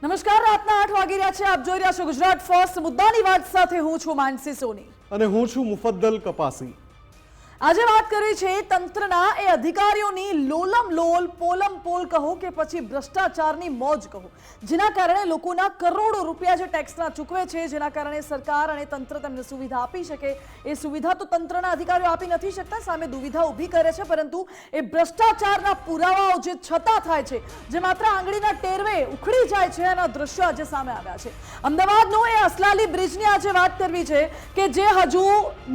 નમસ્કાર, રાતના 8 વાગી રહ્યા છે. આપ જોઈ રહ્યા છો ગુજરાત ફર્સ્ટ. મુદ્દાની વાત સાથે હું છું માનસી સોની અને હું છું મુફદ્દલ કપાસી. આજે વાત કરી છે તંત્રના એ અધિકારીઓની લોલમ લોલ પોલમ પોલ કહો કે પછી ભ્રષ્ટાચારની મોજ કહો, જેના કારણે લોકોના કરોડો રૂપિયા જે ટેક્સના ચૂકવે છે, જેના કારણે સરકાર અને તંત્ર તેમને સુવિધા આપી શકે, એ સુવિધા તો તંત્રના અધિકારીઓ આપી નથી શકતા, સામે દુવિધા ઊભી કરે છે. પરંતુ એ ભ્રષ્ટાચારના પુરાવાઓ જે છતાં થાય છે, જે માત્ર આંગળીના ટેરવે ઉખડી જાય છે, એના દ્રશ્યો આજે સામે આવ્યા છે. અમદાવાદનો એ અસલાલી બ્રિજની આજે વાત કરવી છે કે જે હજુ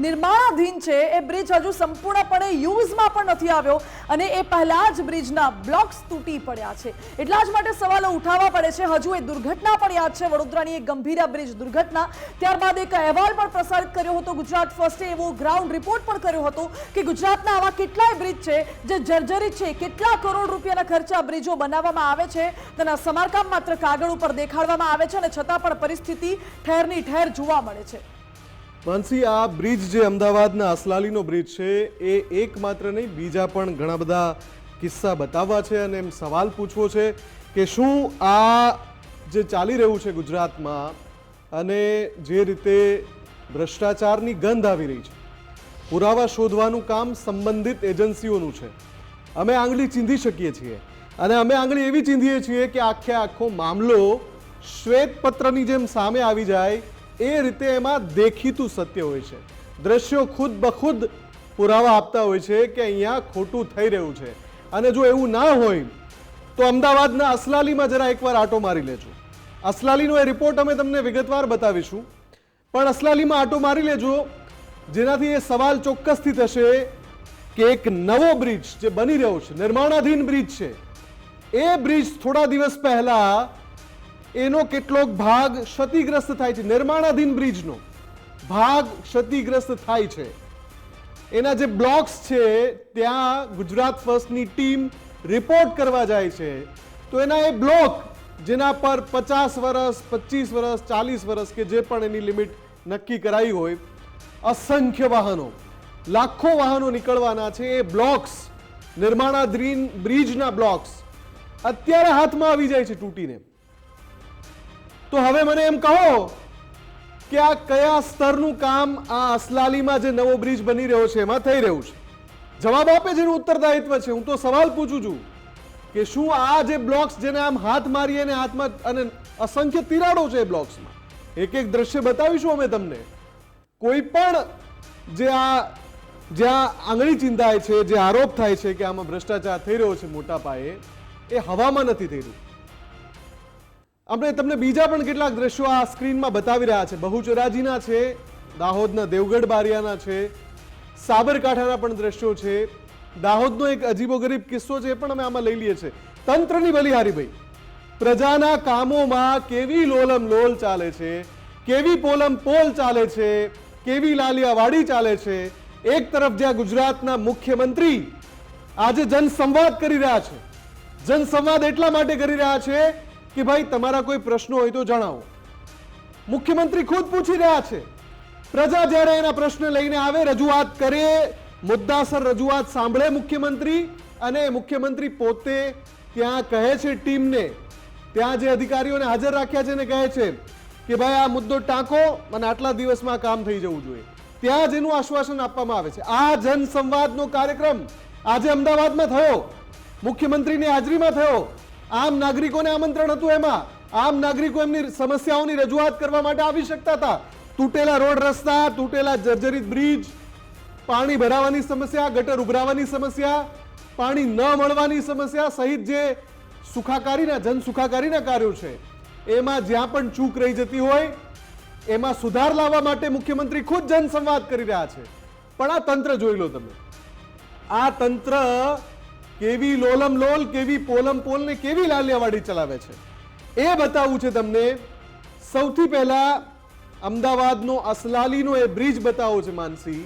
નિર્માણાધીન છે. એ બ્રિજ હજુ સંપૂર્ણપણે યુઝમાં પણ નથી આવ્યો અને એ પહેલા જ બ્રિજના બ્લોક્સ તૂટી પડ્યા છે. એટલા જ માટે સવાલો ઉઠાવવા પડે છે. હજુ એ દુર્ઘટના પણ યાદ છે, વડોદરાની એક ગંભીર બ્રિજ દુર્ઘટના. ત્યારબાદ એક અહેવાલ પણ પ્રસારિત કર્યો હતો ગુજરાત ફર્સ્ટે, એવો ગ્રાઉન્ડ રિપોર્ટ પણ કર્યો હતો કે ગુજરાતના આવા કેટલાય બ્રિજ છે જે જર્જરિત છે. કેટલા કરોડ રૂપિયાના ખર્ચે આ બ્રિજો બનાવવામાં આવે છે, તેના સમારકામ માત્ર કાગળ ઉપર દેખાડવામાં આવે છે અને છતાં પણ પરિસ્થિતિ ઠેરની ઠેર જોવા મળે છે. માનસી, આ બ્રિજ જે અમદાવાદના અસલાલીનો બ્રિજ છે એ એકમાત્ર નહીં, બીજા પણ ઘણા બધા કિસ્સા બતાવવા છે અને એમ સવાલ પૂછવો છે કે શું આ જે ચાલી રહ્યું છે ગુજરાતમાં અને જે રીતે ભ્રષ્ટાચારની ગંધ આવી રહી છે, પુરાવા શોધવાનું કામ સંબંધિત એજન્સીઓનું છે. અમે આંગળી ચીંધી શકીએ છીએ અને અમે આંગળી એવી ચીંધીએ છીએ કે આખો મામલો શ્વેતપત્રની જેમ સામે આવી જાય એ રીતે એમાં દેખીતું સત્ય હોય છે. દ્રશ્યો ખુદ બખુદ પુરાવા આપતા હોય છે કે અહીંયા ખોટું થઈ રહ્યું છે. અને જો એવું ના હોય તો અમદાવાદના અસલાલીમાં જરા એકવાર આંટો મારી લેજો. અસલાલીનો એ રિપોર્ટ અમે તમને વિગતવાર બતાવીશું, પણ અસલાલીમાં આંટો મારી લેજો, જેનાથી એ સવાલ ચોક્કસથી થશે કે એક નવો બ્રિજ જે બની રહ્યો છે, નિર્માણાધીન બ્રિજ છે, એ બ્રિજ થોડા દિવસ પહેલા એનો કેટલોક ભાગ ક્ષતિગ્રસ્ત થાય છે. નિર્માણાધીન બ્રિજનો ભાગ ક્ષતિગ્રસ્ત થાય છે. એના જે બ્લોક્સ છે ત્યાં ગુજરાત ફર્સ્ટની ટીમ રિપોર્ટ કરવા જાય છે તો એના એ બ્લોક જેના પર 50 વર્ષ 25 વર્ષ 40 વર્ષ કે જે પણ એની લિમિટ નક્કી કરાઈ હોય, અસંખ્ય વાહનો, લાખો વાહનો નીકળવાના છે. એ બ્લોક્સ, નિર્માણાધીન બ્રિજના બ્લોક્સ અત્યારે હાથમાં આવી જાય છે તૂટીને. તો હવે મને એમ કહો કે આ કયા સ્તરનું કામ આ અસલાલીમાં જે નવો બ્રિજ બની રહ્યો છે એમાં થઈ રહ્યું છે? જવાબ આપે જેનું ઉત્તરદાયિત્વ છે. હું તો સવાલ પૂછું છું કે શું આ જે બ્લોક્સ જેને આમ હાથ મારીએ ને હાથમાં, અને અસંખ્ય તિરાડો છે એ બ્લોક્સમાં, એક એક દ્રશ્ય બતાવીશું અમે તમને. કોઈ પણ જ્યાં આંગળી ચિંતાય છે, જે આરોપ થાય છે કે આમાં ભ્રષ્ટાચાર થઈ રહ્યો છે મોટા પાયે, એ હવામાં નથી થઈ રહ્યું. આપણે તમને બીજા પણ કેટલાક દ્રશ્યો આ સ્ક્રીનમાં બતાવી રહ્યા છે. બહુચરાજીના છે, દાહોદના દેવગઢ બારિયાના છે, સાબરકાંઠાના પણ દ્રશ્યો છે. દાહોદનો એક અજીબોગરીબ કિસ્સો છે, એ પણ અમે આમાં લઈ લઈએ છીએ. તંત્રની બલિહારી ભાઈ, પ્રજાના કામોમાં કેવી લોલમ લોલ ચાલે છે, કેવી પોલમ પોલ ચાલે છે, કેવી લાલિયાવાડી ચાલે છે. એક તરફ જ્યાં ગુજરાતના મુખ્યમંત્રી આજે જનસંવાદ કરી રહ્યા છે. જનસંવાદ એટલા માટે કરી રહ્યા છે કે ભાઈ તમારા કોઈ પ્રશ્નો હોય તો જણાવો. મુખ્યમંત્રી ખુદ પૂછી રહ્યા છે. પ્રજા જ્યારે એના પ્રશ્ન લઈને આવે, રજૂઆત કરે, મુદ્દાસર રજૂઆત સાંભળે મુખ્યમંત્રી, અને મુખ્યમંત્રી પોતે ત્યાં કહે છે ટીમને, ત્યાં જે અધિકારીઓને હાજર રાખ્યા છે ને કહે છે કે ભાઈ આ મુદ્દો ટાંકો અને આટલા દિવસમાં કામ થઈ જવું જોઈએ. ત્યાં જ એનું આશ્વાસન આપવામાં આવે છે. આ જનસંવાદનો કાર્યક્રમ આજે અમદાવાદમાં થયો, મુખ્યમંત્રીની હાજરીમાં થયો. આમ નાગરિકોને આમંત્રણ હતું. એમાં આમ નાગરિકો એમની સમસ્યાઓની રજૂઆત કરવા માટે આવી શકતા હતા. તૂટેલા રોડ રસ્તા, તૂટેલા જર્જરિત બ્રિજ, પાણી ભરાવાની સમસ્યા, ગટર ઉભરાવાની સમસ્યા, પાણી ન મળવાની સમસ્યા સહિત જે સુખાકારીના, જન સુખાકારીના કાર્યો છે એમાં જ્યાં પણ ચૂક રહી જતી હોય એમાં સુધાર લાવવા માટે મુખ્યમંત્રી ખુદ જનસંવાદ કરી રહ્યા છે. પણ આ તંત્ર જોઈ લો તમે, આ તંત્ર કેવી લોલમ લોલ, કેવી પોલમ પોલ ને કેવી લાલિયાવાડી ચલાવે છે એ બતાવવું છે તમને. સૌથી પહેલા અમદાવાદનો અસલાલીનો એ બ્રિજ બતાવો છે માનસી,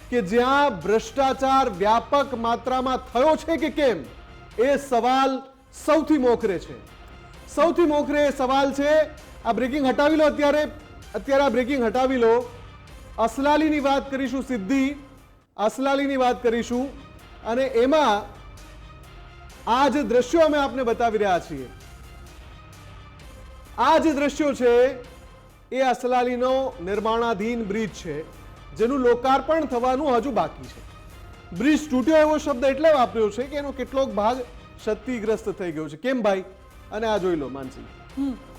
કે જ્યાં ભ્રષ્ટાચાર વ્યાપક માત્રામાં થયો છે કે કેમ, એ સવાલ સૌથી મોખરે છે. સૌથી મોખરે સવાલ છે. આ બ્રેકિંગ હટાવી લો, અત્યારે આ બ્રેકિંગ હટાવી લો. અસલાલીની વાત કરીશું, સીધી અસલાલીની વાત કરીશું, અને એમાં આ જે દ્રશ્યો અમે આપને બતાવી રહ્યા છીએ આ જે દ્રશ્યો છે એ અસલાલીનો નિર્માણાધીન બ્રિજ છે, જેનું લોકાર્પણ થવાનું હજુ બાકી છે. બ્રિજ તૂટ્યો એવો શબ્દ એટલે વાપર્યો છે કે એનો કેટલોક ભાગ ક્ષતિગ્રસ્ત થઈ ગયો છે. કેમ ભાઈ? અને આ જોઈ લો માનસી,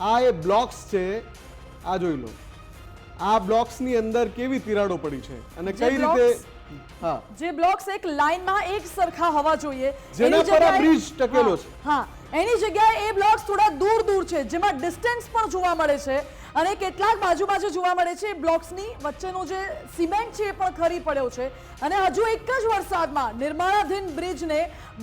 આ એ બ્લોક્સ છે, આ જોઈ લો, આ બ્લોક્સની અંદર કેવી તિરાડો પડી છે અને જે કઈ blocks- રીતે, હા, જે બ્લોક્સ એક લાઈનમાં એક સરખા હોવા જોઈએ, જેના એની પર આ જગ્યાએ- બ્રિજ ટકેલો છે. હા, એની જગ્યાએ એ બ્લોક્સ થોડા દૂર દૂર છે, જેમાં ડિસ્ટન્સ પણ જોવા મળે છે અને કેટલાક બાજુ બાજુ જોવા મળે છે. બ્લોક્સની વચ્ચેનો જે સિમેન્ટ છે એ પણ ખરી પડ્યો છે અને હજુ એક જ વરસાદમાં નિર્માણાધીન બ્રિજને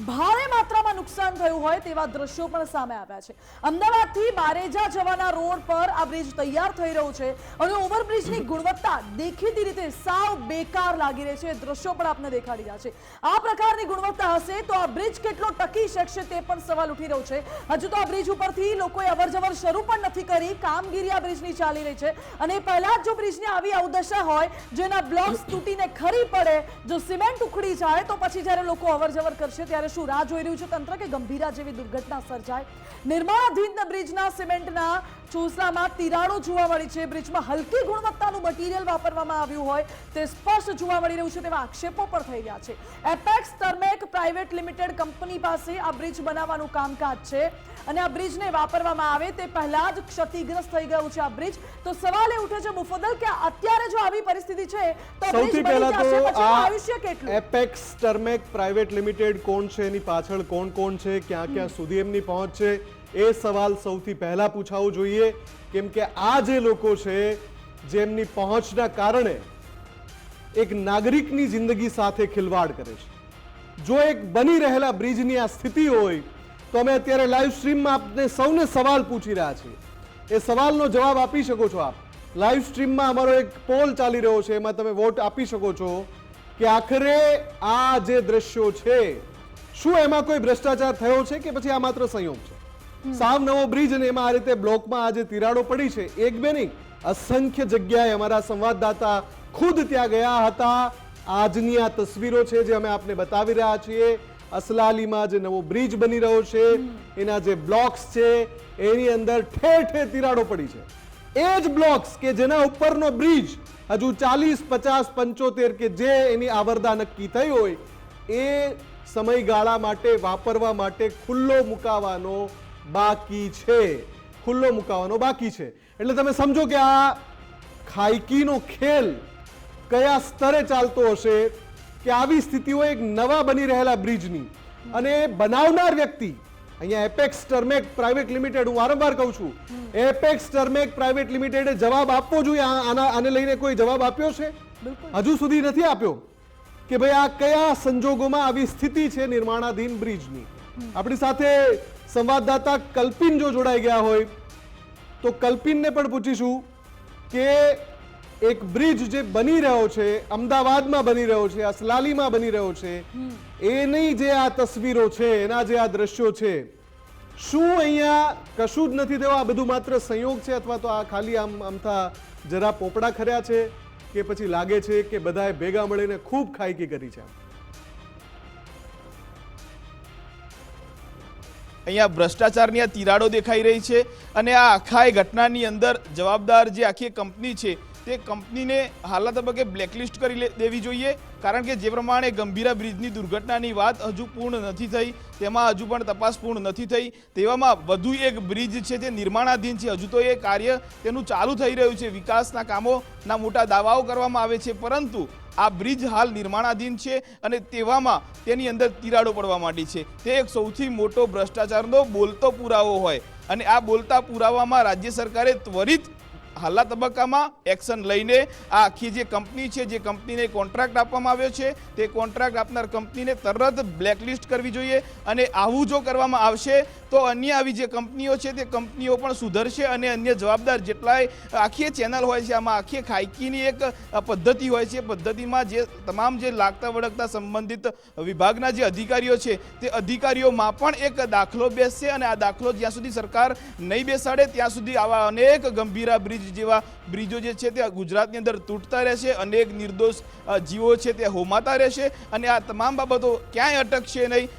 ભારે માત્રામાં નુકસાન થયું હોય તેવા દ્રશ્યો પણ સામે આવ્યા છે. અમદાવાદથી બારેજા જવાના રોડ પર આ બ્રિજ તૈયાર થઈ રહ્યો છે અને ઓવરબ્રિજની ગુણવત્તા દેખીતી રીતે સાવ બેકાર લાગી રહી છે. એ દ્રશ્યો પણ આપને દેખાડી રહ્યા છે. આ પ્રકારની ગુણવત્તા હશે તો આ બ્રિજ કેટલો ટકી શકશે તે પણ સવાલ ઉઠી રહ્યો છે. હજુ તો આ બ્રિજ ઉપરથી લોકોએ અવરજવર શરૂ પણ નથી કરી, કામગીરી આ બ્રિજની ચાલી રહી છે અને પહેલા જ જો બ્રિજની આવી અવદશા હોય, જેના બ્લોક્સ તૂટીને ખરી પડે, જો સિમેન્ટ ઉખડી જાય, તો પછી જ્યારે લોકો અવરજવર કરશે ત્યારે શું રાહ જોઈ રહ્યું છે તંત્ર કે ગંભીરા જેવી દુર્ઘટના સર્જાય? નિર્માણાધીન બ્રિજના સિમેન્ટના ચોસલામાં તિરાડો જોવા મળી છે. બ્રિજમાં હલકી ગુણવત્તાનું મટીરીયલ વાપરવામાં આવ્યું હોય તે સ્પષ્ટ જોવા મળી રહ્યું છે તેવા આક્ષેપો પણ થઈ રહ્યા છે. એપેક્સ ટર્મેક પ્રાઇવેટ લિમિટેડ કંપની પાસે આ બ્રિજ બનાવવાનું કામકાજ છે અને આ બ્રિજને વાપરવામાં આવે તે પહેલા જ ક્ષતિગ્રસ્ત થઈ ગયું છે આ બ્રિજ. તો સવાલ એ ઉઠે છે મુફદ્દલ કે અત્યારે જો આવી પરિસ્થિતિ છે તો બ્રિજ સૌથી બની પહેલા જશે, તો પછી આ આયુષ્ય કેટલું? એપેક્સ ટર્મેક પ્રાઇવેટ લિમિટેડ કોણ છે, એની પાછળ કોણ કોણ છે, ક્યાં ક્યાં સુધી એમની પહોંચ છે, એ સવાલ સૌથી પહેલા પૂછાવો જોઈએ. કેમ કે આ જે લોકો છે જેમની પહોંચના કારણે એક નાગરિકની જિંદગી સાથે ખિલવાડ કરે છે. જો એક બની રહેલા બ્રિજની આ સ્થિતિ હોય તો અમે અત્યારે લાઈવ સ્ટ્રીમમાં આપને સૌને સવાલ પૂછી રહ્યા છીએ. એ સવાલનો જવાબ આપી શકો છો આપ. લાઈવ સ્ટ્રીમમાં અમારો એક પોલ ચાલી રહ્યો છે, એમાં તમે વોટ આપી શકો છો કે આખરે આ જે દ્રશ્યો છે શું એમાં કોઈ ભ્રષ્ટાચાર થયો છે કે પછી આ માત્ર સંયોગ છે? સાવ નવો બ્રિજ અને એમાં આ રીતે બ્લોકમાં આ જે તિરાડો પડી છે, એક બે નહીં, અસંખ્ય જગ્યાએ અમારા સંવાદદાતા ખુદ ત્યાં ગયા હતા. આજની આ તસવીરો છે જે અમે આપને બતાવી રહ્યા છીએ. અસલાલીમાં જે નવો બ્રિજ બની રહ્યો છે એના જે બ્લોક્સ છે એની અંદર ઠેર ઠેર તિરાડો પડી છે. એ જ બ્લોક્સ કે જેના ઉપરનો બ્રિજ હજુ 40, 50, 75 કે જે એની આવરદા નક્કી થઈ હોય એ સમયગાળા માટે વાપરવા માટે ખુલ્લો મુકાવાનો બાકી છે. ખુલ્લો મુકાવાનો બાકી છે. એટલે તમે સમજો કે આ ખાઈકીનો ખેલ કયા સ્તરે ચાલતો હશે કે આવી સ્થિતિઓ એક નવા બની રહેલા બ્રિજની અને બનાવનાર વ્યક્તિ અહીંયા એપેક્સ ટર્મેક પ્રાઇવેટ લિમિટેડ, હું વારંવાર કહું છું, એપેક્સ ટર્મેક પ્રાઇવેટ લિમિટેડે જવાબ આપવો જોઈએ. આને લઈને કોઈ જવાબ આપ્યો છે? હજુ સુધી નથી આપ્યો કે ભાઈ આ કયા સંજોગોમાં આવી સ્થિતિ છે નિર્માણાધીન બ્રિજની. આપણી સાથે સંવાદદાતા કલ્પિન જો જોડાઈ ગયા હોય તો કલ્પિનને પણ પૂછીશું કે એક બ્રિજ જે બની રહ્યો છે, અમદાવાદમાં બની રહ્યો છે, અસલાલીમાં બની રહ્યો છે, એની જે આ તસવીરો છે, એના જે આ દ્રશ્યો છે, શું અહીંયા કશું જ નથી થયું? આ બધું માત્ર સંયોગ છે અથવા તો આ ખાલી આમથા જરા પોપડા ખર્યા છે કે પછી લાગે છે કે બધાએ ભેગા મળીને ખૂબ ખાઈકી કરી છે? અહીંયા ભ્રષ્ટાચારની આ તિરાડો દેખાઈ રહી છે અને આ આખા ઘટનાની અંદર જવાબદાર જે આખી કંપની છે તે કંપનીને હાલના તબક્કે બ્લેકલિસ્ટ કરી દેવી જોઈએ. કારણ કે જે પ્રમાણે ગંભીરા બ્રિજની દુર્ઘટનાની વાત હજુ પૂર્ણ નથી થઈ, તેમાં હજુ પણ તપાસ પૂર્ણ નથી થઈ, તેવામાં વધુ એક બ્રિજ છે તે નિર્માણાધીન છે. હજુ તો એ કાર્ય તેનું ચાલુ થઈ રહ્યું છે. વિકાસના કામોના મોટા દાવાઓ કરવામાં આવે છે, પરંતુ આ બ્રિજ હાલ નિર્માણાધીન છે અને તેવામાં તેની અંદર તિરાડો પડવા માંડી છે. તે એક સૌથી મોટો ભ્રષ્ટાચારનો બોલતો પુરાવો હોય અને આ બોલતા પુરાવામાં રાજ્ય સરકારે ત્વરિત હાલના તબક્કામાં એક્શન લઈને આ આખી જે કંપની છે, જે કંપનીને કોન્ટ્રાક્ટ આપવામાં આવ્યો છે, તે કોન્ટ્રાક્ટ આપનાર કંપનીને તરત બ્લેકલિસ્ટ કરવી જોઈએ અને આવું જો કરવામાં આવશે તો અન્ય આવી જે કંપનીઓ છે તે કંપનીઓ પણ સુધરશે અને અન્ય જવાબદાર જેટલાય આખી ચેનલ હોય છે, આમાં આખી ખાઈકીની એક પદ્ધતિ હોય છે. પદ્ધતિમાં જે તમામ જે લાગતા વળગતા સંબંધિત વિભાગના જે અધિકારીઓ છે તે અધિકારીઓમાં પણ એક દાખલો બેસશે અને આ દાખલો જ્યાં સુધી સરકાર નહીં બેસાડે ત્યાં સુધી આવા અનેક ગંભીરા બ્રિજ જેવા બ્રિજો જે છે તે ગુજરાતની અંદર તૂટતા રહેશે. અનેક નિર્દોષ જીવો છે તે હોમાતા રહેશે અને આ તમામ બાબતો ક્યાંય અટકશે નહીં.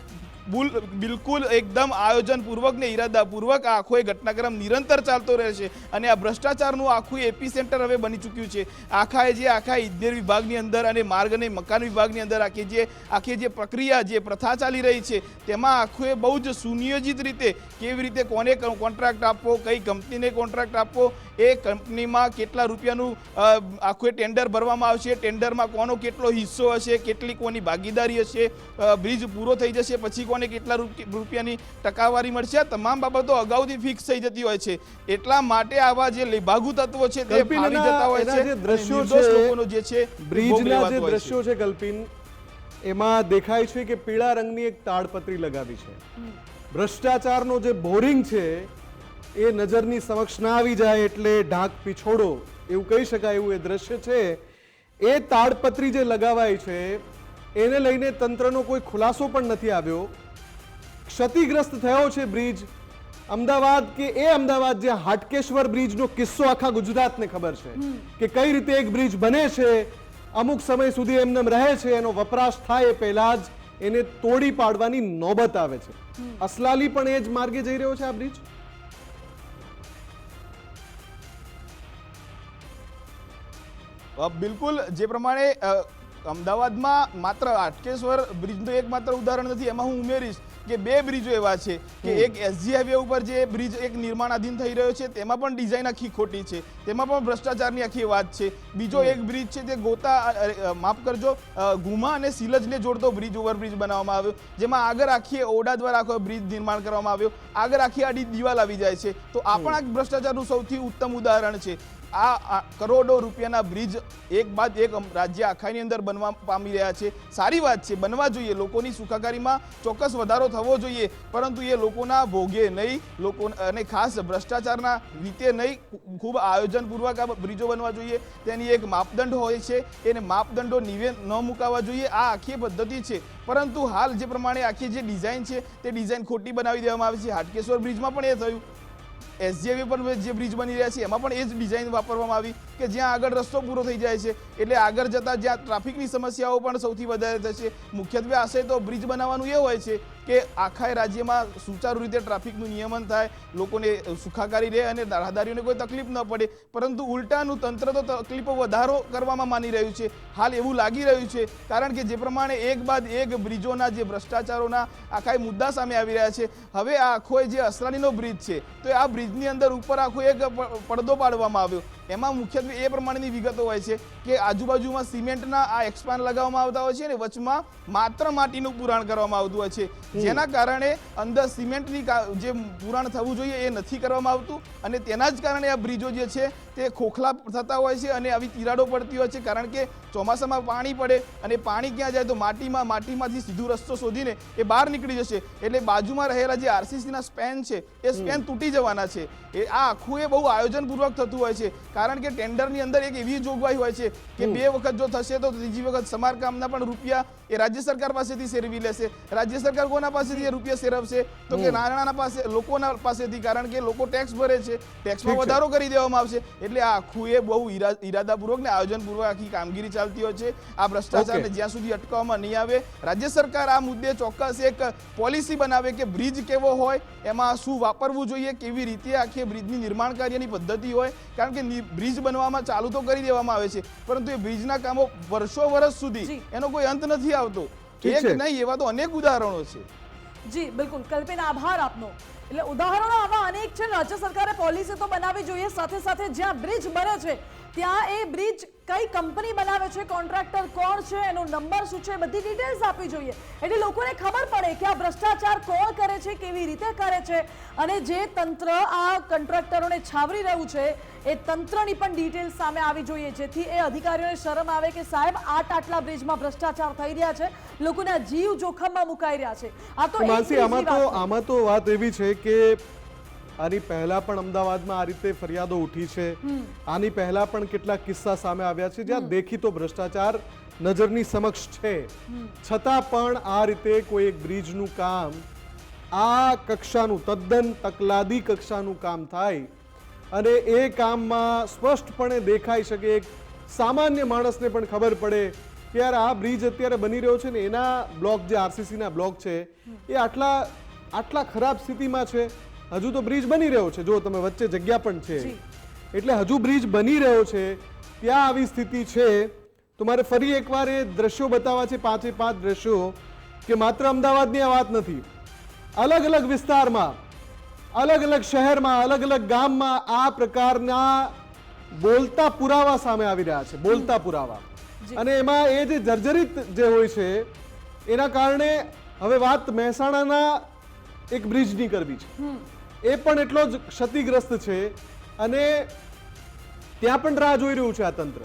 બિલકુલ એકદમ આયોજનપૂર્વક ને ઇરાદાપૂર્વક આખો એ ઘટનાક્રમ નિરંતર ચાલતો રહેશે અને આ ભ્રષ્ટાચારનું આખું એપી સેન્ટર હવે બની ચૂક્યું છે. આખા ઇજનેર વિભાગની અંદર અને માર્ગ અને મકાન વિભાગની અંદર આખી જે પ્રક્રિયા જે પ્રથા ચાલી રહી છે તેમાં આખું એ બહુ જ સુનિયોજિત રીતે કેવી રીતે કોને કોન્ટ્રાક્ટ આપવો, કઈ કંપનીને કોન્ટ્રાક્ટ આપવો, એ કંપનીમાં કેટલા રૂપિયાનું આખું ટેન્ડર ભરવામાં આવશે, ટેન્ડરમાં કોનો કેટલો હિસ્સો હશે, કેટલી કોની ભાગીદારી હશે, બ્રિજ પૂરો થઈ જશે પછી કોને કેટલા રૂપિયાની ટકાવારી મળશે, આ તમામ બાબતો અગાઉથી ફિક્સ થઈ જતી હોય છે. એટલા માટે આવા જે લેભાગુ તત્વો છે તે ફાવી જતા હોય છે. જે દ્રશ્યો નિર્દોષ લોકોનો જે છે બ્રિજના જે દ્રશ્યો છે કલ્પિન, એમાં દેખાય છે કે પીળા રંગની એક તાડપત્રી લગાવી છે. ભ્રષ્ટાચારનો જે બોરિંગ છે એ નજરની સમક્ષ ના આવી જાય એટલે ઢાંક પીછોડો એવું કહી શકાય એવું એ દ્રશ્ય છે. એ તાડપત્રી જે લગાવાય છે એને લઈને તંત્રનો કોઈ ખુલાસો પણ નથી આવ્યો. ક્ષતિગ્રસ્ત થયો છે બ્રિજ અમદાવાદ કે એ અમદાવાદ જે હાટકેશ્વર બ્રિજનો કિસ્સો આખા ગુજરાતને ખબર છે કે કઈ રીતે એક બ્રિજ બને છે, અમુક સમય સુધી એમનેમ રહે છે, એનો વપરાશ થાય એ પહેલા જ એને તોડી પાડવાની નોબત આવે છે. અસલાલી પણ એ જ માર્ગે જઈ રહ્યો છે આ બ્રિજ. બિલકુલ જે પ્રમાણે અમદાવાદમાં માત્ર હાટકેશ્વર બ્રિજનું એકમાત્ર ઉદાહરણ નથી, એમાં હું ઉમેરીશ કે 2 બ્રિજો એવા છે કે એક એસજી હાઈવે ઉપર જે બ્રિજ એક નિર્માણાધીન થઈ રહ્યો છે તેમાં પણ ડિઝાઇન આખી ખોટી છે, તેમાં પણ ભ્રષ્ટાચારની આખી વાત છે. બીજો એક બ્રિજ છે જે ગુમા અને સિલજને જોડતો બ્રિજ ઓવરબ્રિજ બનાવવામાં આવ્યો, જેમાં આગળ આખી ઓરડા દ્વારા આખો બ્રિજ નિર્માણ કરવામાં આવ્યો, આગળ આખી આડી દિવાલ આવી જાય છે. તો આ પણ આ ભ્રષ્ટાચારનું સૌથી ઉત્તમ ઉદાહરણ છે. આ કરોડો રૂપિયાના બ્રિજ એક બાદ એક રાજ્ય આખાની અંદર બનવા પામી રહ્યા છે. સારી વાત છે, બનવા જોઈએ, લોકોની સુખાકારીમાં ચોક્કસ વધારો થવો જોઈએ, પરંતુ એ લોકોના ભોગે નહીં, લોકો અને ખાસ ભ્રષ્ટાચારના રીતે નહીં, ખૂબ આયોજનપૂર્વક આ બ્રિજો બનવા જોઈએ. તેની એક માપદંડ હોય છે, એને માપદંડો નીવે ન મુકાવવા જોઈએ. આ આખી પદ્ધતિ છે, પરંતુ હાલ જે પ્રમાણે આખી જે ડિઝાઇન છે તે ડિઝાઇન ખોટી બનાવી દેવામાં આવી છે. હાટકેશ્વર બ્રિજમાં પણ એ થયું, એસજીવી પર જે બ્રિજ બની રહ્યા છે એમાં પણ એ જ ડિઝાઇન વાપરવામાં આવી કે જ્યાં આગળ રસ્તો પૂરો થઈ જાય છે એટલે આગળ જતા જ્યાં ટ્રાફિકની સમસ્યાઓ પણ સૌથી વધારે થશે. મુખ્યત્વે આશય તો બ્રિજ બનાવવાનું એ હોય છે કે આખા રાજ્યમાં સુચારુ રીતે ટ્રાફિકનું નિયમન થાય, લોકોને સુખાકારી રહે અને રાહદારીઓને કોઈ તકલીફ ન પડે, પરંતુ ઉલટાનું તંત્ર તો તકલીફો વધારો કરવામાં માની રહ્યું છે. હાલ એવું લાગી રહ્યું છે કારણ કે જે પ્રમાણે એક બાદ એક બ્રિજોના જે ભ્રષ્ટાચારોના આખા મુદ્દા સામે આવી રહ્યા છે. હવે આ આખો જે અસરાનીનો બ્રિજ છે તો આ બ્રિજની અંદર ઉપર આખો એક પડદો પાડવામાં આવ્યો. એમાં મુખ્યત્વે એ પ્રમાણેની વિગતો હોય છે કે આજુબાજુમાં સિમેન્ટના આ એક્સપાન લગાવવામાં આવતા હોય છે અને વચમાં માત્ર માટીનું પુરાણ કરવામાં આવતું હોય છે, જેના કારણે અંદર સિમેન્ટની જે પુરાણ થવું જોઈએ એ નથી કરવામાં આવતું અને તેના જ કારણે આ બ્રિજો જે છે તે ખોખલા થતા હોય છે અને આવી તિરાડો પડતી હોય છે. કારણ કે ચોમાસામાં પાણી પડે અને પાણી ક્યાં જાય તો માટીમાંથી સીધું રસ્તો શોધીને એ બહાર નીકળી જશે, એટલે બાજુમાં રહેલા જે આરસીસીના સ્પેન છે એ સ્પેન તૂટી જવાના છે. આ આખું એ બહુ આયોજનપૂર્વક થતું હોય છે, કારણ કે ટેન્ડરની અંદર એક એવી જોગવાઈ હોય છે કે 2 વખત જો થશે તો ત્રીજી વખત સમારકામના પણ રૂપિયા એ રાજ્ય સરકાર પાસેથી સેરવી લેશે. રાજ્ય સરકાર કોના પાસેથી રૂપિયા સેરવશે તો કે લોકોના પાસેથી, કારણ કે લોકો ટેક્સ ભરે છે, ટેક્સમાં વધારો કરી દેવામાં આવશે. એટલે આ આખું એ બહુ ઇરાદાપૂર્વક ને આયોજનપૂર્વક આખી કામગીરી ચાલતી હોય છે. આ ભ્રષ્ટાચારને જ્યાં સુધી અટકાવવામાં નહીં આવે, રાજ્ય સરકાર આ મુદ્દે ચોક્કસ એક પોલિસી બનાવે કે બ્રિજ કેવો હોય, એમાં શું વાપરવું જોઈએ, કેવી રીતે આખી બ્રિજની નિર્માણ કાર્યની પદ્ધતિ હોય. કારણ કે બ્રિજ બનવામાં ચાલુ તો કરી દેવામાં આવે છે, પરંતુ એ બ્રિજના કામો વર્ષો સુધી એનો કોઈ અંત નથી આવતો. એક નહીં, એવા તો અનેક ઉદાહરણો છે. જી બિલકુલ કલ્પિન, આભાર આપનો. એટલે ઉદાહરણો આવા અનેક છે. રાજ્ય સરકારે પોલિસી તો બનાવવી જોઈએ, સાથે સાથે જ્યાં બ્રિજ બને છે ત્યાં એ બ્રિજ કઈ કંપની બનાવે છે, કોન્ટ્રાક્ટર કોણ છે, એનો નંબર શું છે, બધી ડિટેલ્સ આપવી જોઈએ, એટલે લોકોને ખબર પડે કે આ ભ્રષ્ટાચાર કોણ કરે છે, કેવી રીતે કરે છે, અને જે તંત્ર આ કોન્ટ્રાક્ટરોને છાવરી રહ્યું છે એ તંત્રની પણ ડિટેલ્સ સામે આવી જોઈએ, જેથી એ અધિકારીઓને શરમ આવે કે સાહેબ આટલા બ્રિજમાં ભ્રષ્ટાચાર થઈ રહ્યા છે, લોકોના જીવ જોખમમાં મુકાઈ રહ્યા છે. આ તો આમાં તો વાત એવી છે કે આની પહેલા પણ અમદાવાદમાં આ રીતે ફરિયાદો ઉઠી છે. આની પહેલા પણ કેટલાક કિસ્સા સામે આવ્યા છે જ્યાં દેખીતો ભ્રષ્ટાચાર નજરની સમક્ષ છે, છતાં પણ આ રીતે કોઈ એક બ્રિજનું કામ આ કક્ષાનું તદ્દન તકલાદી કક્ષાનું કામ થાય અને એ કામમાં સ્પષ્ટપણે દેખાઈ શકે, એક સામાન્ય માણસને પણ ખબર પડે કે યાર આ બ્રિજ અત્યારે બની રહ્યો છે ને એના બ્લોક જે આરસીસી ના બ્લોક છે એ આટલા ખરાબ સ્થિતિમાં છે. હજુ તો બ્રિજ બની રહ્યો છે, જો તમે વચ્ચે જગ્યા પણ છે, એટલે હજુ બ્રિજ બની રહ્યો છે, ત્યાં આવી સ્થિતિ છે. તો મારે ફરી એકવાર એ દ્રશ્યો બતાવવા છે, 5 દ્રશ્યો, કે માત્ર અમદાવાદની આ વાત નથી. અલગ અલગ વિસ્તારમાં, અલગ અલગ શહેરમાં, અલગ અલગ ગામમાં આ પ્રકારના બોલતા પુરાવા સામે આવી રહ્યા છે, બોલતા પુરાવા. અને એમાં એ જે જર્જરિત જે હોય છે એના કારણે હવે વાત મહેસાણાના એક બ્રિજની કરવી છે, એ પણ એટલો જ ક્ષતિગ્રસ્ત છે. અને ત્યાં પણ રાહ જોઈ રહ્યું છે આ તંત્ર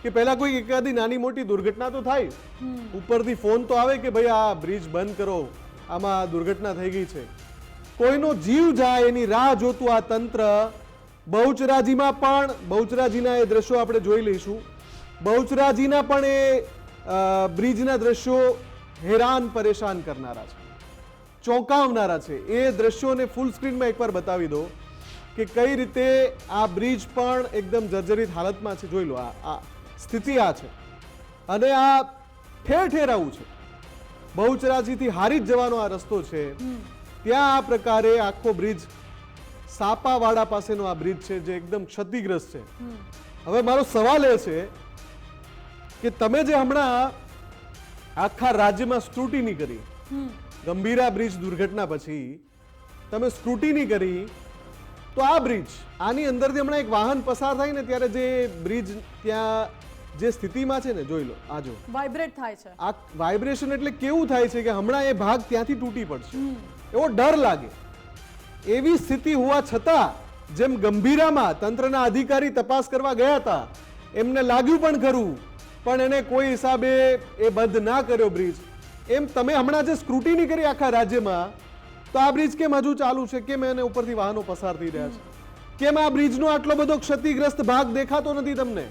કે પહેલા કોઈ એકાદી નાની મોટી દુર્ઘટના તો થાય, ઉપરથી ફોન તો આવે કે ભાઈ આ બ્રિજ બંધ કરો, આમાં દુર્ઘટના થઈ ગઈ છે. કોઈનો જીવ જાય એની રાહ જોતું આ તંત્ર. બહુચરાજીમાં પણ, બહુચરાજીના એ દ્રશ્યો આપણે જોઈ લઈશું, બહુચરાજીના પણ એ બ્રિજના દ્રશ્યો હેરાન પરેશાન કરનારા છે, ચોંકાવનારા છે. એ દ્રશ્યોને ફૂલ સ્ક્રીનમાં એકવાર બતાવી દો કે કઈ રીતે આ બ્રિજ પણ એકદમ જર્જરિત હાલતમાં છે. જોઈ લો, આ સ્થિતિ આ છે. અને આ ઠેર ઠેર આવું છે. બહુચરાજીથી હારી જ જવાનો આ રસ્તો છે, ત્યાં આ પ્રકારે આખો બ્રિજ, સાપાવાડા પાસેનો આ બ્રિજ છે જે એકદમ ક્ષતિગ્રસ્ત છે. હવે મારો સવાલ એ છે કે તમે જે હમણાં આખા રાજ્યમાં સ્ક્રુટિની કરી, ગંભીરા બ્રિજ દુર્ઘટના પછી તમે સ્ક્રુટિની કરી, તો આ બ્રિજ, આની અંદરથી હમણાં એક વાહન પસાર થાય ને ત્યારે જે બ્રિજ ત્યાં જે સ્થિતિમાં છે ને, જોઈ લો, આ જો વાઇબ્રેટ થાય છે. આ વાઇબ્રેશન એટલે કેવું થાય છે કે હમણાં એ ભાગ ત્યાંથી તૂટી પડશે એવો ડર લાગે. એવી સ્થિતિ હોવા છતાં જેમ ગંભીરામાં તંત્રના અધિકારી તપાસ કરવા ગયા હતા, એમને લાગ્યું પણ ખરું, પણ એને કોઈ હિસાબે એ બંધ ના કર્યો બ્રિજ, એમ તમે હમણાં જે સ્ક્રુટિની કરી આખા રાજ્યમાં, તો આ બ્રિજ કેમ હજુ ચાલુ છે? કેમ એને ઉપરથી વાહનો પસાર થઈ રહ્યા છે? કેમ આ બ્રિજનો આટલો બધો ક્ષતિગ્રસ્ત ભાગ દેખાતો નથી તમને?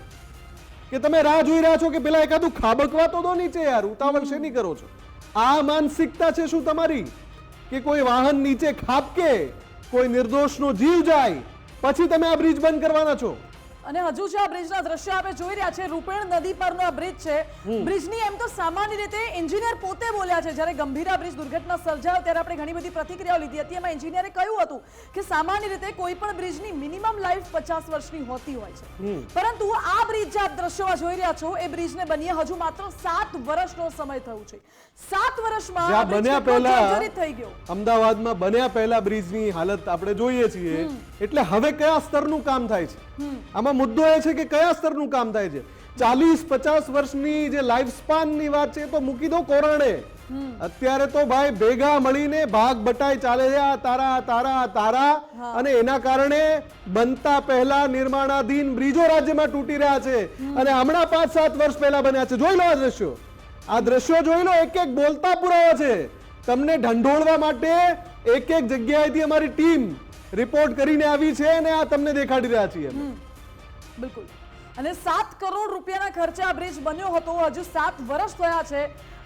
કે તમે રાહ જોઈ રહ્યા છો કે પેલા એકાદું ખાબકવા તો દો નીચે યાર, ઉતાવળ શેની કરો છો? આ માનસિકતા છે શું તમારી કે કોઈ વાહન નીચે ખાબકે, કોઈ નિર્દોષનો જીવ જાય, પછી તમે આ બ્રિજ બંધ કરવાના છો? અને હજુ છે આ બ્રિજના દ્રશ્યો આપણે જોઈ રહ્યા છે. રૂપેણ નદી પરનો આ બ્રિજ છે. બ્રિજની એમ તો સામાન્ય રીતે એન્જિનિયર પોતે બોલ્યા છે, જ્યારે ગંભીરા બ્રિજ દુર્ઘટના સર્જાયો ત્યારે આપણે ઘણી બધી પ્રતિક્રિયાઓ લીધી હતી. એમાં એન્જિનિયરે કહ્યું હતું કે સામાન્ય રીતે કોઈ પણ બ્રિજની મિનિમમ લાઈફ 50 વર્ષની હોતી હોય છે, પરંતુ આ બ્રિજ જે આપ દ્રશ્યોમાં જોઈ રહ્યા છો, એ બ્રિજને બન્યા હજુ માત્ર 7 વર્ષનો સમય થયો છે. 7 વર્ષમાં આ બ્રિજ બન્યા કેટલો પહેલા જર્જરિત થઈ ગયો. અમદાવાદમાં બન્યા પહેલા બ્રિજની હાલત આપણે જોઈએ છીએ, એટલે હવે કયા સ્તરનું કામ થાય છે? આમાં મુદ્દો એ છે કે કયા સ્તરનું કામ થાય છે. 40-50 વર્ષની જે લાઈફ સ્પાનની વાત છે તો મૂકી દો કોરાણે. અત્યારે તો ભાઈ ભેગા મળીને ભાગ બટાઈ ચાલે છે, આ તારા તારા તારા. અને એના કારણે બનતા પહેલા નિર્માણાધીન બ્રિજો રાજ્યમાં તૂટી રહ્યા છે, અને હમણાં 5-7 વર્ષ પહેલા બન્યા છે. જોઈ લો આ દ્રશ્યો, આ દ્રશ્યો જોઈ લો, એક એક બોલતા પુરાવા છે. તમને ઢંઢોળવા માટે એક એક જગ્યાએથી અમારી ટીમ રિપોર્ટ કરીને આવી છે અને આ તમને દેખાડી રહ્યા છીએ. બિલકુલ. અને 7 કરોડ રૂપિયાના ખર્ચે આ બ્રિજ બન્યો હતો. હજુ 7 વર્ષ થયા છે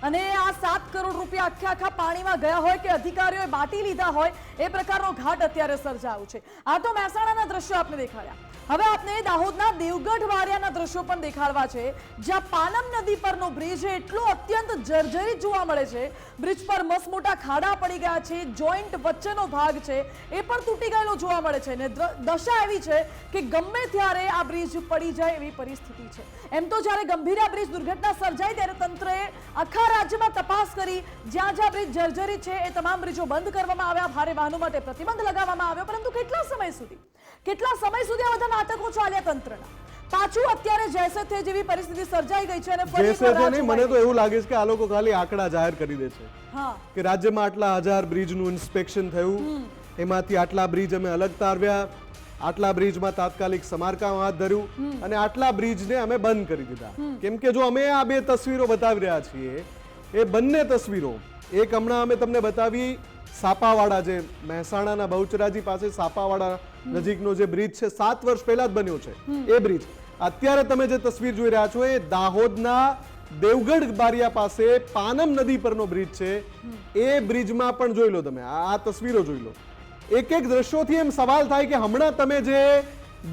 અને આ 7 કરોડ રૂપિયા આખા પાણીમાં ગયા હોય કે અધિકારીઓએ બાટી લીધા હોય, એ પ્રકારનો ઘાટ અત્યારે સર્જાયો છે. આ તો મહેસાણાના દ્રશ્યો આપને દેખાડ્યા. હવે આપને દાહોદના દેવગઢ વારિયાના દ્રશ્યો પણ દેખાડવા છે, જ્યાં પાનમ નદી પરનો બ્રિજ એટલો અત્યંત જર્જરિત જોવા મળે છે. બ્રિજ પર મસમોટા ખાડા પડી ગયા છે, જોઈન્ટ વચ્ચેનો ભાગ છે એ પણ તૂટી ગયેલો જોવા મળે છે, અને દશા એવી છે કે ગમે ત્યારે આ બ્રિજ પડી જાય એવી પરિસ્થિતિ છે. એમ તો જ્યારે ગંભીરા બ્રિજ દુર્ઘટના સર્જાઈ ત્યારે તંત્રએ આખા રાજ્યમાં તપાસ કરી, જ્યાં જ્યાં બ્રિજ જર્જરિત છે એ તમામ બ્રિજો બંધ કરવામાં આવ્યા, ભારે વાહનો માટે પ્રતિબંધ લગાવવામાં આવ્યો. પરંતુ કેટલા સમય સુધી આ બધા નાટકો ચાલ્યા તંત્રના? પાછું અત્યારે જૈસે થે જેવી પરિસ્થિતિ સર્જાઈ ગઈ છે અને ફરી જૈસે થે નહીં, મને તો એવું લાગે છે કે આ લોકો ખાલી આંકડા જાહેર કરી દે છે કે રાજ્યમાં આટલા 1000 બ્રિજનું ઇન્સ્પેક્શન થયું, એમાંથી આટલા બ્રિજ અમે અલગ તારવ્યા, આટલા બ્રિજમાં તાત્કાલિક સમારકામ હાથ ધર્યું, અને આટલા બ્રિજને અમે બંધ કરી દીધા. કેમ કે જો અમે આ બે તસવીરો બતાવી રહ્યા છીએ, એ બંને તસવીરો, એક હમણાં અમે તમને બતાવી સાપાવાડા, જે મહેસાણાના બહુચરાજી પાસે સાપાવાડા નજીકનો જે બ્રિજ છે, 7 વર્ષ પહેલા જ બન્યો છે એ બ્રિજ. અત્યારે તમે જે તસવીર જોઈ રહ્યા છો એ દાહોદના દેવગઢ બારિયા પાસે પાનમ નદી પરનો બ્રિજ છે. એ બ્રિજમાં પણ જોઈ લો તમે, આ તસવીરો જોઈ લો. એક એક દ્રશ્યોથી એમ સવાલ થાય કે હમણાં તમે જે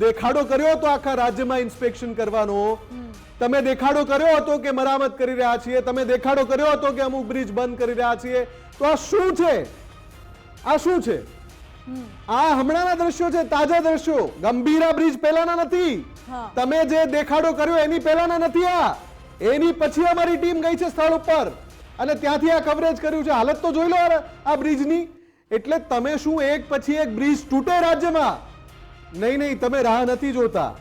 દેખાડો કર્યો તો આખા રાજ્યમાં ઇન્સ્પેક્શન કરવાનો, તમે દેખાડો કર્યો હતો કે મરામત કરી રહ્યા છીએ, તમે દેખાડો કર્યો હતો કે અમુક બ્રિજ બંધ કરી રહ્યા છીએ, તો આ શું છે? આ શું છે? આ હમણાંના દ્રશ્યો છે, તાજા દ્રશ્યો. ગંભીરા બ્રિજ પહેલાના નથી. હા. તમે જે દેખાડો કર્યો એની પહેલાના નથી. આ એની પછી અમારી ટીમ ગઈ છે સ્થળ ઉપર અને ત્યાંથી આ કવરેજ કર્યું છે. હાલત તો જોઈ લો આ બ્રિજની. એટલે તમે શું એક પછી એક બ્રિજ તૂટે રાજ્યમાં? નહીં, તમે રાહ નથી જોતા.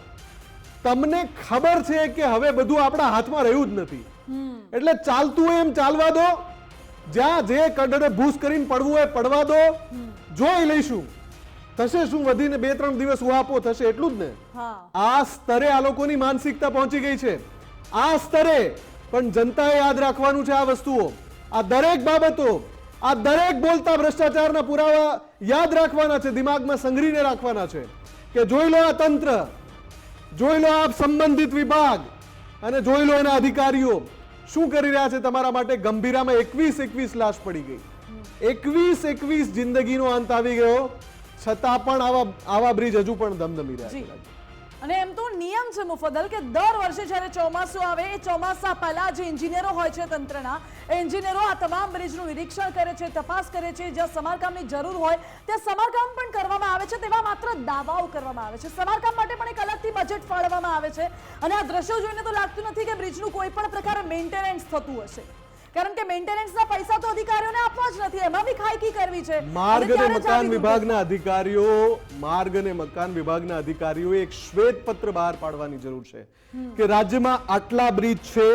તમને ખબર છે કે હવે બધું આપણા હાથમાં રહ્યું જ નથી. એટલે ચાલતું હોય એમ ચાલવા દો. જ્યાં જે કડડે ભૂસ કરીને પડવું હોય પડવા દો. જોઈ લઈશું થશે શું. વધીને 2-3 દિવસ ઉહાપો થશે, એટલું જ ને. આ સ્તરે આ લોકોની માનસિકતા પહોંચી ગઈ છે. આ સ્તરે પણ જનતાએ યાદ રાખવાનું છે આ વસ્તુઓ, આ દરેક બાબતો, આ દરેક બોલતા ભ્રષ્ટાચારના પુરાવા યાદ રાખવાના છે, દિમાગમાં સંગ્રહીને રાખવાના છે કે જોઈ લો આ તંત્ર, જોઈ લો આ સંબંધિત વિભાગ અને જોઈ લો એના અધિકારીઓ શું કરી રહ્યા છે તમારા માટે. ગંભીરામાં 21 લાશ પડી ગઈ. 21 જિંદગીનો અંત આવી ગયો, છતાં પણ આવા બ્રિજ હજુ પણ ધમધમી રહ્યા છે. અને એમ તો નિયમ છે મુફદ્દલ કે દર વર્ષે જ્યારે ચોમાસું આવે એ ચોમાસા પહેલા જે એન્જિનિયરો હોય છે તંત્રના, એ એન્જિનિયરો આ તમામ બ્રિજનું નિરીક્ષણ કરે છે, તપાસ કરે છે. જ્યાં સમારકામની જરૂર હોય ત્યાં સમારકામ પણ કરવામાં આવે છે. તેવા માત્ર દાવાઓ કરવામાં આવે છે. સમારકામ માટે પણ એક અલગથી બજેટ ફાળવવામાં આવે છે. અને આ દ્રશ્યો જોઈને તો લાગતું નથી કે બ્રિજનું કોઈ પણ પ્રકારે મેન્ટેનન્સ થતું હશે, કારણ કે મેન્ટેનન્સના પૈસા તો અધિકારીઓને આપવા જ નથી. એમાં બી ખાયકી કરવી છે. માર્ગ અને મકાન વિભાગના અધિકારીઓ એક શ્વેત પત્ર બહાર પાડવાની જરૂર છે કે રાજ્યમાં આટલા બ્રિજ છે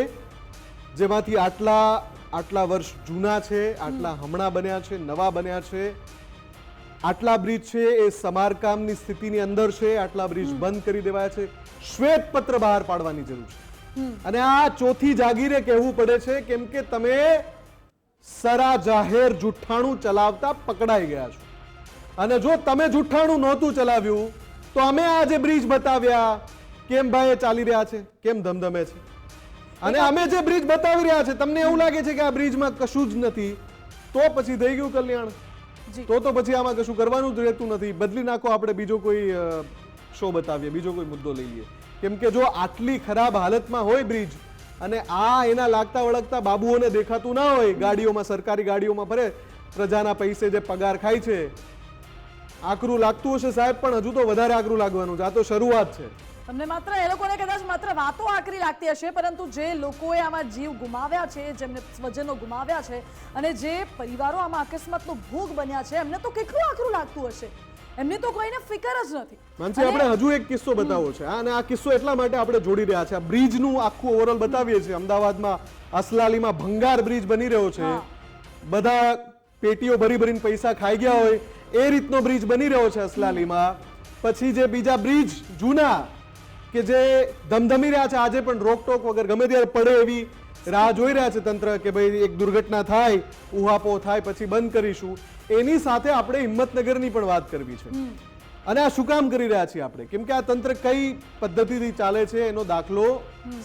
જેમાંથી આટલા વર્ષ જૂના છે, આટલા હમણાં બન્યા છે, નવા બન્યા છે, આટલા બ્રિજ છે એ સમારકામની સ્થિતિની અંદર છે, આટલા બ્રિજ બંધ કરી દેવાયા છે. શ્વેત પત્ર બહાર પાડવાની જરૂર છે. અને આ ચોથી જાગીરે કહેવું પડે છે કેમ કે તમે સરા જાહેર જુઠ્ઠાણું ચલાવતા પકડાઈ ગયા છો. અને જો તમે જુઠ્ઠાણું નહોતું ચલાવ્યું તો અમે આ જે બ્રિજ બતાવ્યા કેમ ભાઈ ચાલી રહ્યા છે, કેમ ધમધમે છે. અને અમે જે બ્રિજ બતાવી રહ્યા છે તમને એવું લાગે છે કે આ બ્રિજમાં કશું જ નથી, તો પછી થઈ ગયું કલ્યાણ. તો પછી આમાં કશું કરવાનું જ રહેતું નથી. બદલી નાખો, આપણે બીજો કોઈ શો બતાવીએ, બીજો કોઈ મુદ્દો લઈ લઈએ. કેમ કે જો આટલી ખરાબ હાલતમાં હોય બ્રિજ અને આ એના લાગતા વળગતા બાબુઓને દેખાતું ના હોય, ગાડીઓમાં, સરકારી ગાડીઓમાં ફરે, પ્રજાના પૈસે જે પગાર ખાય છે, આકરું લાગતું હશે સાહેબ, પણ હજુ તો વધારે આકરું લાગવાનું છે. આ તો શરૂઆત છે. તમને માત્ર એ લોકોને કદાચ માત્ર વાતો આકરી લાગતી હશે, પરંતુ જે લોકોએ આમાં જીવ ગુમાવ્યા છે, જેમને સ્વજનો ગુમાવ્યા છે અને જે પરિવારો આમાં અકસ્માતનો ભોગ બન્યા છે, એમને તો કેટલું આકરું લાગતું હશે. એમને તો કોઈને ફિકર જ નથી. માનસી, આપણે હજુ એક કિસ્સો બતાવવો છે અને આ કિસ્સો એટલા માટે આપણે જોડી રહ્યા છે. આ બ્રિજનું આખું ઓવરઓલ બતાવીએ છીએ. અમદાવાદમાં અસલાલીમાં ભંગાર બ્રિજ બની રહ્યો છે. બધા પેટીઓ ભરીને પૈસા ખાઈ ગયા હોય એ રીતનો બ્રિજ બની રહ્યો છે અસલાલીમાં. પછી જે બીજા બ્રિજ જૂના કે જે ધમધમી રહ્યા છે, આજે પણ રોકટોક વગર ગમે ત્યારે પડે એવી રાહ જોઈ રહ્યા છે તંત્ર કે ભાઈ એક દુર્ઘટના થાય, ઉહાપો થાય પછી બંધ કરીશું. એની સાથે આપણે હિંમતનગરની પણ વાત કરવી છે. અને આ શું કામ કરી રહ્યા છીએ આપણે? કેમ કે આ તંત્ર કઈ પદ્ધતિથી ચાલે છે એનો દાખલો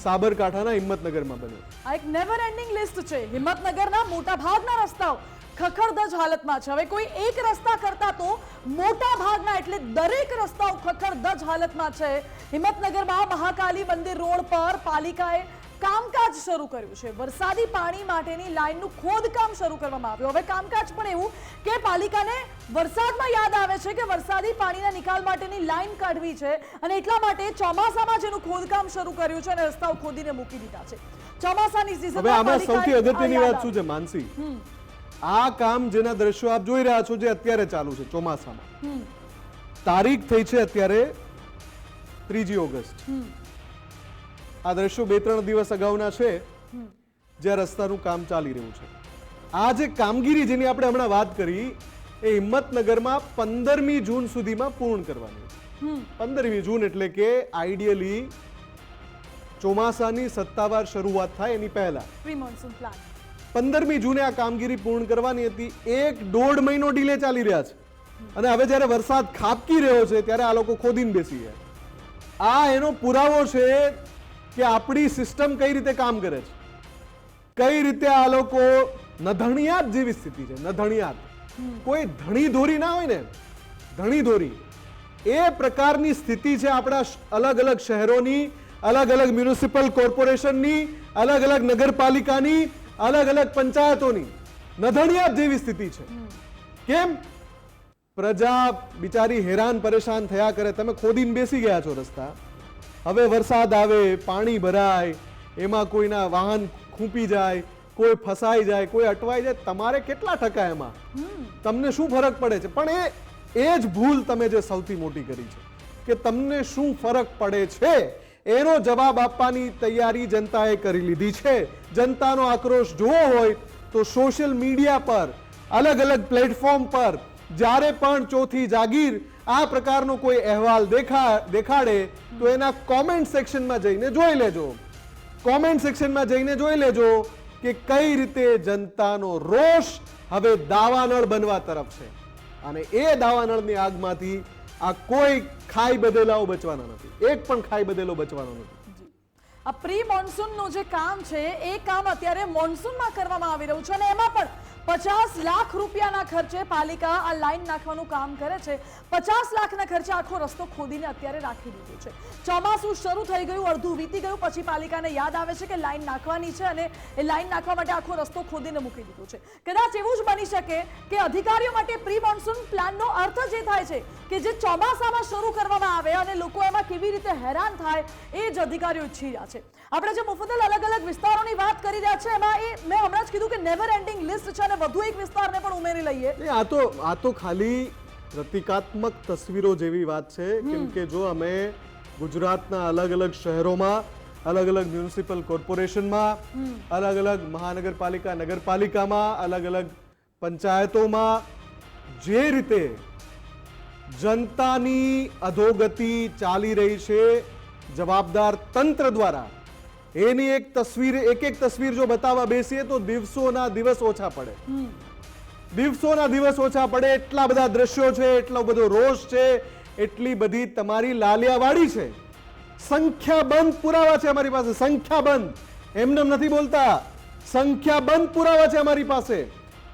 સાબરકાંઠાના હિંમતનગરમાં બન્યો. આ એક નેવર એન્ડિંગ લિસ્ટ છે. હિંમતનગરના મોટા ભાગના રસ્તાઓ ખખડધજ હાલતમાં છે. હવે કોઈ એક રસ્તા કરતા તો મોટા ભાગના એટલે દરેક રસ્તાઓ ખખડધજ હાલતમાં છે. હિંમતનગરમાં મહાકાલી મંદિર રોડ પર પાલિકાએ કામકાજ શરૂ કર્યું છે. વરસાદી પાણી માટેની લાઈનનું ખોદકામ શરૂ કરવામાં આવ્યું. હવે કામકાજ પણ એવું કે પાલિકાને વરસાદમાં યાદ આવે છે કે વરસાદી પાણીના નિકાલ માટેની લાઈન કાઢવી છે અને એટલા માટે ચોમાસામાં જેનું ખોદકામ શરૂ કર્યું છે અને રસ્તાઓ ખોદીને મૂકી દીધા છે. ચોમાસાની સિઝનમાં હવે આમાં સૌથી અગત્યની વાત શું છે માનસી? આ કામ જેના દ્રશ્યો આપ જોઈ રહ્યા છો જે અત્યારે ચાલુ છે ચોમાસામાં, તારીખ થઈ છે અત્યારે 3 ઓગસ્ટ. આ દ્રશ્યો 2-3 દિવસ અગાઉના છે જ્યાં રસ્તાનું કામ ચાલી રહ્યું છે. આ જે કામગીરી જેની આપણે હમણાં વાત કરી એ હિંમતનગરમાં 15મી જૂન સુધીમાં પૂર્ણ કરવાની છે. 15મી જૂન એટલે કે આઈડિયલી ચોમાસાની સત્તાવાર શરૂઆત થાય એની પહેલા પ્રી મોન્સૂન પ્લાન 15મી જૂને આ કામગીરી પૂર્ણ કરવાની હતી. 1-1.5 મહિનો ડીલે ચાલી રહ્યા છે. અને હવે જ્યારે વરસાદ ખાબકી રહ્યો છે ત્યારે આ લોકો ખોદીને બેસી ગયા. આ એનો પુરાવો છે કે આપણી સિસ્ટમ કઈ રીતે કામ કરે છે, કઈ રીતે આ લોકો નધણિયાત જેવી સ્થિતિ છે. નધણિયાત, કોઈ ધણી ધોરી ના હોય ને, ધણી ધોરી એ પ્રકારની સ્થિતિ છે આપણા અલગ અલગ શહેરોની અલગ અલગ મ્યુનિસિપલ કોર્પોરેશનની, અલગ અલગ નગરપાલિકાની, અલગ અલગ પંચાયતોની નધણિયાત જેવી સ્થિતિ છે. કેમ? પ્રજા બિચારી હેરાન પરેશાન થયા કરે. તમે ખોદીને બેસી ગયા છો રસ્તા, હવે વરસાદ આવે, પાણી ભરાય, એમાં કોઈના વાહન ખૂંપી જાય, કોઈ ફસાઈ જાય, કોઈ અટવાઈ જાય, તમારે કેટલા ટકા એમાં? તમને શું ફરક પડે છે? પણ એ જ ભૂલ તમે જે સૌથી મોટી કરી છે કે તમને શું ફરક પડે છે એનો જવાબ આપવાની તૈયારી જનતાએ કરી લીધી છે. જનતાનો આક્રોશ જોવો હોય તો સોશિયલ મીડિયા પર, અલગ અલગ પ્લેટફોર્મ પર જ્યારે પણ ચોથી જાગીર આ પ્રકારનો કોઈ અહેવાલ દેખાડે તો એના કોમેન્ટ સેક્શનમાં જઈને જોઈ લેજો. કોમેન્ટ સેક્શનમાં જઈને જોઈ લેજો કે કઈ રીતે જનતાનો રોષ હવે દાવાનળ બનવા તરફ છે. અને એ દાવાનળની આગમાંથી આ કોઈ ખાઈ બદેલાઓ બચવાના નથી, એક પણ ખાઈ બદેલો બચવાનો નથી. આ પ્રી મોન્સૂનનું જે કામ છે એ કામ અત્યારે મોન્સૂનમાં કરવામાં આવી રહ્યું છે અને એમાં પણ 50 લાખ રૂપિયાના ખર્ચે પાલિકા આ લાઈન નાખવાનું કામ કરે છે. 50 લાખના ખર્ચે આખો રસ્તો ખોદીને અત્યારે રાખી દીધો છે. ચોમાસું શરૂ થઈ ગયું, અડધું વીતી ગયું, પછી પાલિકાને યાદ આવે છે કે લાઈન નાખવાની છે અને એ લાઈન નાખવા માટે આખો રસ્તો ખોદીને મૂકી દીધો છે. કદાચ એવું જ બની શકે કે અધિકારીઓ માટે પ્રી મોન્સૂન પ્લાનનો અર્થ જ એ થાય છે કે જે ચોમાસામાં શરૂ કરવામાં આવે અને લોકો એમાં કેવી રીતે હેરાન થાય એ જ અધિકારીઓ ઈચ્છી રહ્યા છે. આપણે જે મુફદ્દલ અલગ અલગ વિસ્તારોની વાત કરી રહ્યા છે એમાં એ મેં હમણાં જ કીધું કે નેવર એન્ડિંગ લિસ્ટ છે અને વધુ એક વિસ્તારને પણ ઉમેરી લઈએ. આ તો ખાલી પ્રતિકાત્મક તસવીરો જેવી વાત છે. કેમ કે જો અમે ગુજરાતના અલગ અલગ શહેરોમાં, અલગ અલગ મ્યુનિસિપલ કોર્પોરેશનમાં, અલગ અલગ મહાનગરપાલિકા, નગરપાલિકામાં, અલગ અલગ પંચાયતોમાં જે રીતે જનતાની અધોગતિ ચાલી રહી છે જવાબદાર તંત્ર દ્વારા, એની એક તસવીર જો બતાવવા બેસીએ તો દિવસોના દિવસ ઓછા પડે. દિવસોના દિવસ ઓછા પડે. એટલા બધા દ્રશ્યો છે, એટલો બધો રોષ છે, એટલી બધી તમારી લાલિયાવાડી છે. સંખ્યાબંધ પુરાવા છે અમારી પાસે, સંખ્યાબંધ. એમને નથી બોલતા, સંખ્યાબંધ પુરાવા છે અમારી પાસે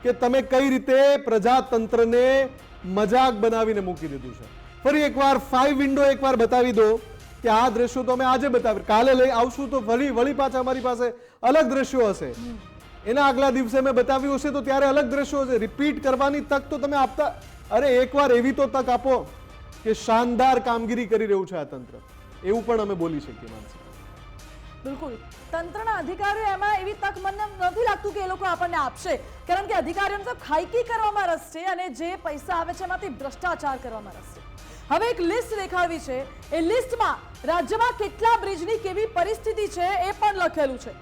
કે તમે કઈ રીતે પ્રજાતંત્રને મજાક બનાવીને મૂકી દીધું છે. ફરી એકવાર 5 વિન્ડો એકવાર બતાવી દો કે આ દ્રશ્યો તો અમે આજે બતાવી, કાલે લઈ આવશું તો વળી પાછા અમારી પાસે અલગ દ્રશ્યો હશે. એના આગલા દિવસે મેં બતાવ્યું હશે તો ત્યારે અલગ દ્રશ્યો હશે. રિપીટ કરવાની તક તો તમે આપતા, અરે એકવાર એવી તો તક આપો કે શાનદાર કામગીરી કરી રહ્યું છે આ તંત્ર, એવું પણ અમે બોલી શકીએ. માનસી, બિલકુલ તંત્રના અધિકારીઓ એમાં એવી તક મને નથી લાગતું કે એ લોકો આપણને આપશે, કારણ કે અધિકારીઓને તો ખાઈકી કરવામાં રસ છે અને જે પૈસા આવે છે એમાંથી ભ્રષ્ટાચાર કરવામાં રસ છે. હવે એક લિસ્ટ દેખાડવી છે, એ લિસ્ટમાં રાજ્યમાં કેટલા બ્રિજની કેવી પરિસ્થિતિ છે એ પણ લખેલું છે.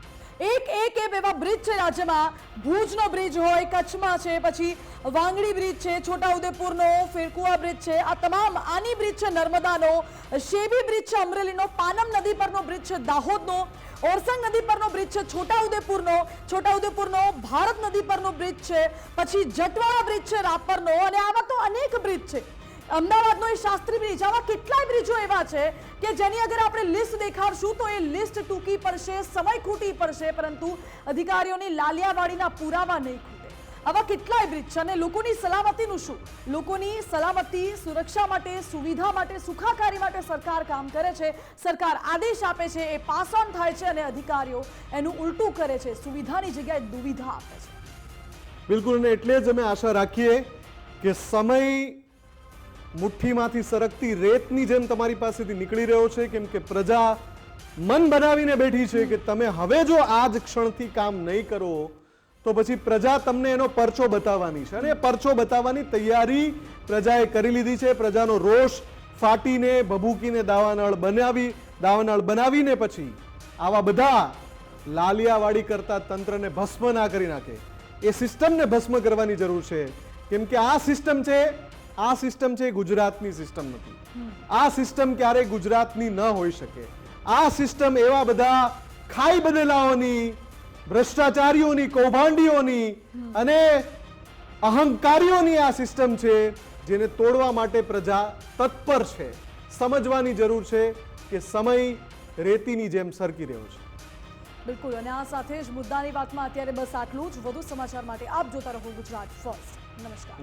એક એવા બ્રિજ છે રાજ્યમાં, ભુજનો બ્રિજ હોય, કચ્છમાં છે, પછી વાંગડી બ્રિજ છે, છોટાઉદેપુરનો, ફિરકુવા બ્રિજ છે, આ તમામ, આની બ્રિજ છે નર્મદાનો, શેબી બ્રિજ છે અમરેલીનો, પાનમ નદી પરનો બ્રિજ છે દાહોદનો, ઓરસંગ નદી પરનો બ્રિજ છે છોટાઉદેપુરનો, ભારત નદી પરનો બ્રિજ છે, પછી જટવાડા બ્રિજ છે રાપરનો, અને આવા તો અનેક બ્રિજ છે. અમદાવાદનો એ શાસ્ત્રી બ્રિજ, આવા કેટલાય બ્રિજો એવા છે કે જેની અગર આપણે લિસ્ટ દેખાડશું તો એ લિસ્ટ ટૂંકી પડશે, સમય ખૂટી પડશે, પરંતુ અધિકારીઓની લાલિયાવાડીના પુરાવા નહીં ખૂટે. આવા કેટલાય બ્રિજ છે અને લોકોની સલામતીનું શું? લોકોની સલામતી, સુરક્ષા માટે, સુવિધા માટે, સુખાકારી માટે સરકાર કામ કરે છે, સરકાર આદેશ આપે છે, એ પાસ ઓન થાય છે અને અધિકારીઓ એનું ઉલટું કરે છે, સુવિધાની જગ્યાએ દુવિધા આપે છે. બિલકુલ. અને એટલે જ અમે આશા રાખીએ કે સમય મુઠ્ઠીમાંથી સરકતી રેતની જેમ તમારી પાસેથી નીકળી રહ્યો છે. કેમ કે પ્રજા મન બનાવીને બેઠી છે કે તમે હવે જો આ જ ક્ષણથી કામ નહીં કરો તો પછી પ્રજા તમને એનો પરચો બતાવવાની છે. અને એ પરચો બતાવવાની તૈયારી પ્રજાએ કરી લીધી છે. પ્રજાનો રોષ ફાટીને ભભૂકીને દાવાનળ બનાવીને પછી આવા બધા લાલિયાવાડી કરતા તંત્રને ભસ્મ ના કરી નાખે, એ સિસ્ટમને ભસ્મ કરવાની જરૂર છે. કેમ કે આ સિસ્ટમ છે ગુજરાતની સિસ્ટમ નથી. આ સિસ્ટમ ક્યારેય ગુજરાતની ન હોઈ શકે. આ સિસ્ટમ એવા બધા ખાઈ બનેલાઓની, ભ્રષ્ટાચારીઓની, કૌભાંડીઓની અને અહંકારીઓની આ સિસ્ટમ છે જેને તોડવા માટે પ્રજા તત્પર છે. સમજવાની જરૂર છે કે સમય રેતીની જેમ સરકી રહ્યો છે. બિલકુલ. અને આ સાથે જ મુદ્દાની વાતમાં અત્યારે બસ આટલું જ. વધુ સમાચાર માટે આપ જોતા રહો ગુજરાત ફર્સ્ટ. નમસ્કાર.